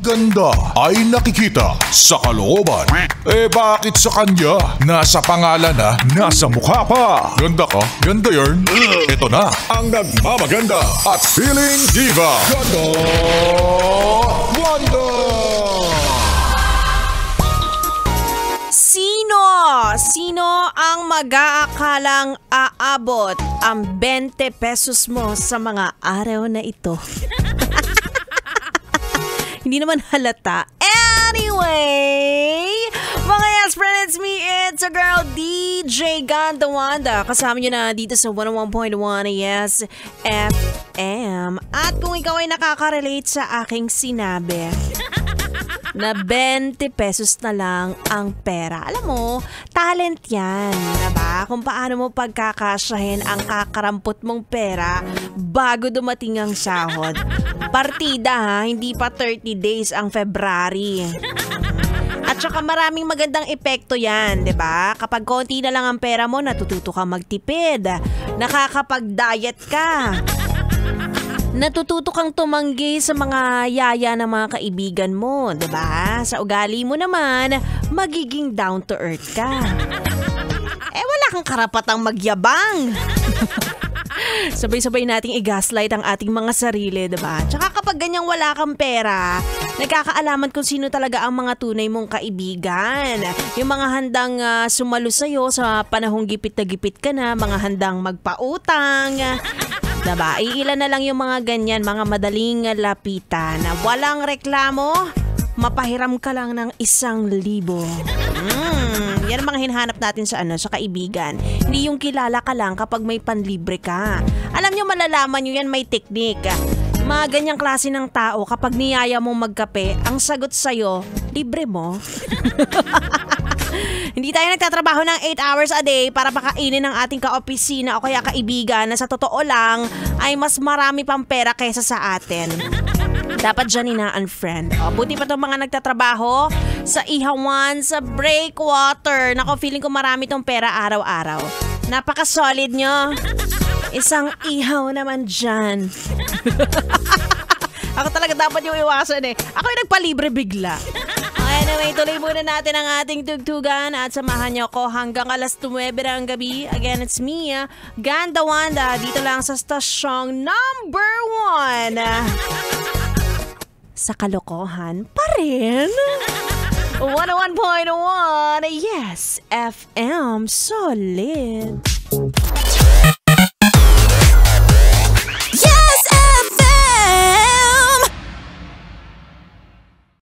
ganda ay nakikita sa kalooban. Eh bakit sa kanya? Nasa pangalan na, nasa mukha pa. Ganda ka? Ganda yarn. Ito na ang nagmamaganda at feeling diva. Ganda Wanda! Sino ang mag-aakalang aabot ang 20 pesos mo sa mga araw na ito? Hindi naman halata. Anyway, mga yes friend, it's me, it's a girl, DJ Ganda Wanda. Kasama nyo na dito sa 101.1 Yes FM. At kung ikaw ay nakaka-relate sa aking sinabi, na 20 pesos na lang ang pera. Alam mo, talent yan. Diba? Kung paano mo pagkakasyahin ang kakarampot mong pera bago dumating ang sahod. Partida ha, hindi pa 30 days ang February. At saka maraming magandang epekto yan, 'di ba? Kapag konti na lang ang pera mo, natututo kang magtipid. Nakakapag-diet ka. Natututo kang tumanggi sa mga yaya ng mga kaibigan mo, 'di ba? Sa ugali mo naman, magiging down to earth ka. Wala kang karapatang magyabang. Sabay-sabay nating i-gaslight ang ating mga sarili, 'di ba? Tsaka kapag ganyang wala kang pera, nagkakaalaman kung sino talaga ang mga tunay mong kaibigan. Yung mga handang sumalo sa'yo sa panahong gipit na gipit ka na, mga handang magpautang. Diba? Iilan na lang yung mga ganyan, mga madaling lapitan na walang reklamo, mapahiram ka lang ng 1,000. Yan ang mga hinahanap natin sa sa kaibigan. Hindi yung kilala ka lang kapag may panlibre ka. Alam nyo, malalaman nyo yan, may teknik. Mga ganyang klase ng tao, kapag niyaya mong magkape, ang sagot sa'yo, libre mo. Hindi tayo nagtatrabaho ng 8 hours a day para pakainin ng ating kaopisina o kaya kaibigan na sa totoo lang ay mas marami pang pera kaysa sa atin. Dapat dyan ina-unfriend. Buti pa itong mga nagtatrabaho sa ihawan, sa breakwater. Nako, feeling ko marami tong pera araw-araw. Napaka-solid nyo. Isang ihaw naman dyan. Ako talaga dapat yung iwasan Ako yung nagpalibre bigla. Anyway, tuloy muna natin ang ating tugtugan at samahan niyo ako hanggang alas 9 ng gabi. Again, it's me, Ganda Wanda, dito lang sa stasyong number 1. Sa kalokohan pa rin. 101.1, Yes FM, solid.